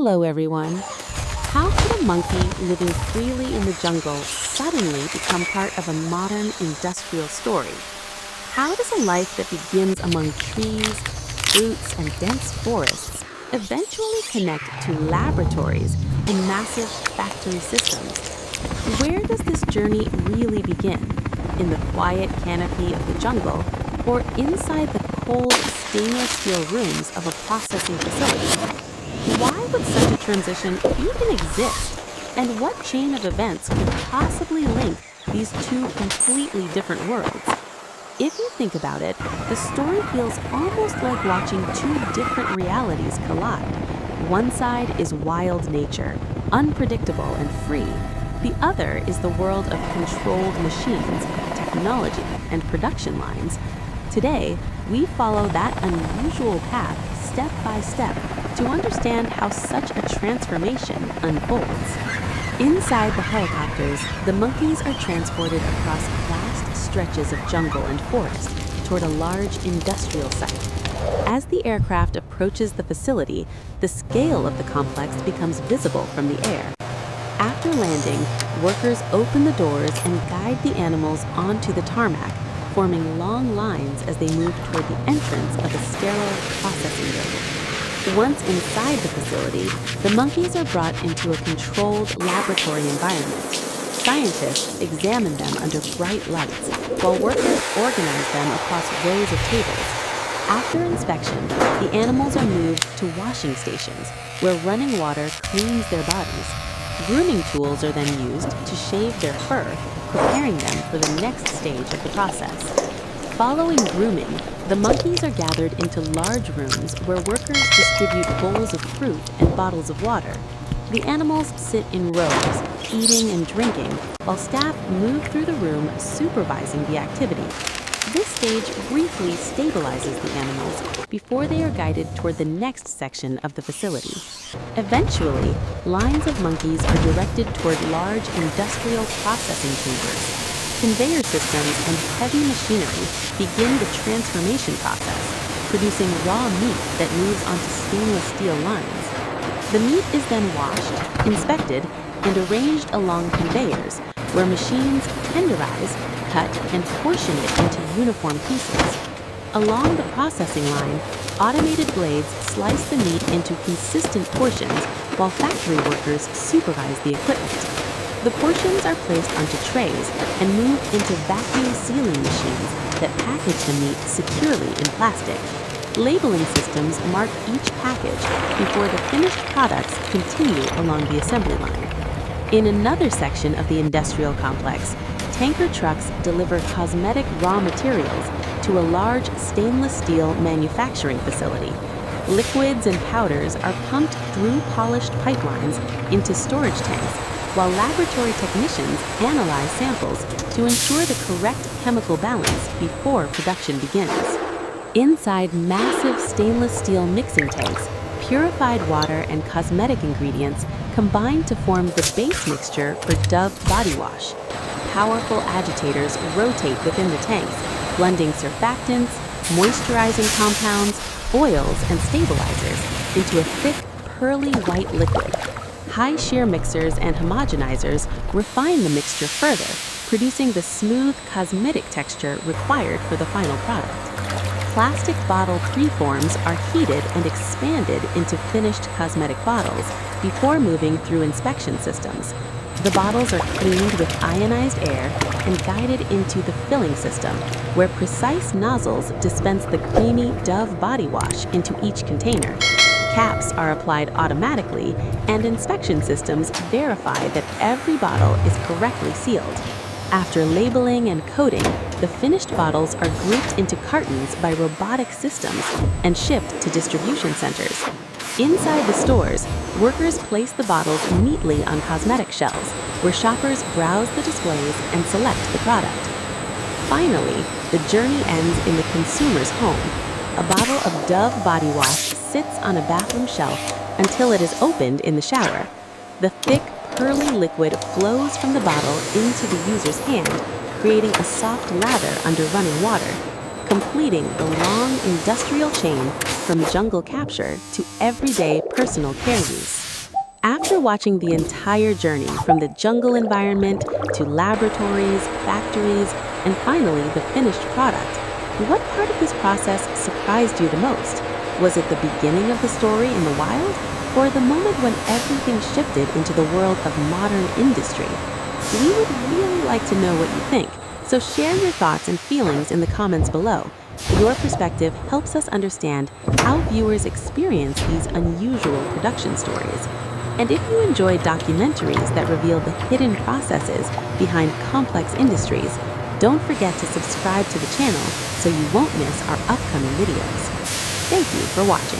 Hello, everyone. How could a monkey living freely in the jungle suddenly become part of a modern industrial story? How does a life that begins among trees, fruits, and dense forests eventually connect to laboratories and massive factory systems? Where does this journey really begin? In the quiet canopy of the jungle, or inside the cold stainless steel rooms of a processing facility? Why would such a transition even exist? And what chain of events could possibly link these two completely different worlds? If you think about it, the story feels almost like watching two different realities collide. One side is wild nature, unpredictable and free. The other is the world of controlled machines, technology, and production lines. Today, we follow that unusual path step by step to understand how such a transformation unfolds. Inside the helicopters, the monkeys are transported across vast stretches of jungle and forest toward a large industrial site. As the aircraft approaches the facility, the scale of the complex becomes visible from the air. After landing, workers open the doors and guide the animals onto the tarmac, forming long lines as they move toward the entrance of a sterile processing building. Once inside the facility, the monkeys are brought into a controlled laboratory environment. Scientists examine them under bright lights, while workers organize them across rows of tables. After inspection, the animals are moved to washing stations, where running water cleans their bodies. Grooming tools are then used to shave their fur, preparing them for the next stage of the process. Following grooming, the monkeys are gathered into large rooms where workers distribute bowls of fruit and bottles of water. The animals sit in rows, eating and drinking, while staff move through the room supervising the activity. This stage briefly stabilizes the animals before they are guided toward the next section of the facility. Eventually, lines of monkeys are directed toward large industrial processing chambers. Conveyor systems and heavy machinery begin the transformation process, producing raw meat that moves onto stainless steel lines. The meat is then washed, inspected, and arranged along conveyors, where machines tenderize, cut, and portion it into uniform pieces. Along the processing line, automated blades slice the meat into consistent portions while factory workers supervise the equipment. The portions are placed onto trays and moved into vacuum sealing machines that package the meat securely in plastic. Labeling systems mark each package before the finished products continue along the assembly line. In another section of the industrial complex, tanker trucks deliver cosmetic raw materials to a large stainless steel manufacturing facility. Liquids and powders are pumped through polished pipelines into storage tanks, while laboratory technicians analyze samples to ensure the correct chemical balance before production begins. Inside massive stainless steel mixing tanks, purified water and cosmetic ingredients combine to form the base mixture for Dove body wash. Powerful agitators rotate within the tanks, blending surfactants, moisturizing compounds, oils, and stabilizers into a thick, pearly white liquid. High shear mixers and homogenizers refine the mixture further, producing the smooth, cosmetic texture required for the final product. Plastic bottle preforms are heated and expanded into finished cosmetic bottles before moving through inspection systems. The bottles are cleaned with ionized air and guided into the filling system, where precise nozzles dispense the creamy Dove body wash into each container. Caps are applied automatically, and inspection systems verify that every bottle is correctly sealed. After labeling and coating, the finished bottles are grouped into cartons by robotic systems and shipped to distribution centers. Inside the stores, workers place the bottles neatly on cosmetic shelves, where shoppers browse the displays and select the product. Finally, the journey ends in the consumer's home. A bottle of Dove body wash sits on a bathroom shelf until it is opened in the shower. The thick, pearly liquid flows from the bottle into the user's hand, creating a soft lather under running water, completing the long industrial chain from jungle capture to everyday personal care use. After watching the entire journey from the jungle environment to laboratories, factories, and finally the finished product, what part of this process surprised you the most? Was it the beginning of the story in the wild, or the moment when everything shifted into the world of modern industry? We would really like to know what you think, so share your thoughts and feelings in the comments below. Your perspective helps us understand how viewers experience these unusual production stories. And if you enjoy documentaries that reveal the hidden processes behind complex industries, don't forget to subscribe to the channel so you won't miss our upcoming videos. Thank you for watching.